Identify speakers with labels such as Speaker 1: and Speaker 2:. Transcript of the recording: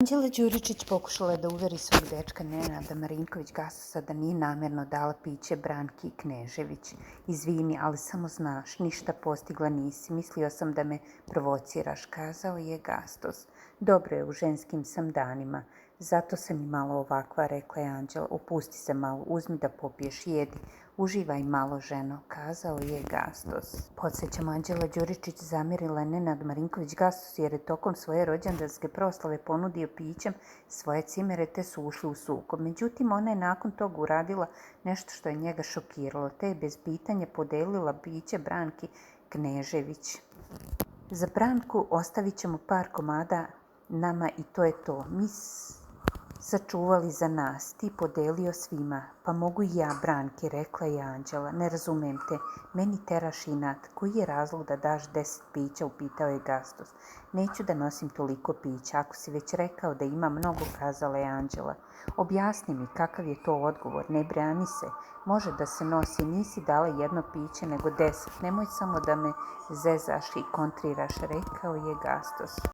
Speaker 1: Anđela Đuričić pokušala je da uveri svog dečka Nenada Marinković-Gasosa da nije namjerno dala piće Branki Knežević. Izvini, ali samo znaš, ništa postigla nisi. Mislio sam da me provociraš, kazao je Gastos. Dobro je, u ženskim sam danima. Zato sam i malo ovakva, rekla je Anđela. Opusti se malo, uzmi da popiješ, jedi. Uživaj malo, ženo, kazao je Gastos. Podsjećamo, Anđela Đuričić zamirila Nenad Marinković-Gastos jer je tokom svoje rođendanske proslave ponudio pićem svoje cimere te su ušli u sukob. Međutim, ona je nakon toga uradila nešto što je njega šokiralo, te je bez pitanja podelila piće Branki Knežević. Za Branku ostavit ćemo par komada nama i to je to. Mi sačuvali za nas, ti podelio svima. Pa mogu i ja, Branki, rekla je Anđela. Ne razumem te, meni teraš inat. Koji je razlog da daš 10 pića, upitao je Gastos. Neću da nosim toliko pića, ako si već rekao da ima mnogo, kazala je Anđela. Objasni mi kakav je to odgovor, ne brani se. Može da se nosi, nisi dala jedno piće nego 10. Nemoj samo da me zezaš i kontriraš, rekao je Gastos.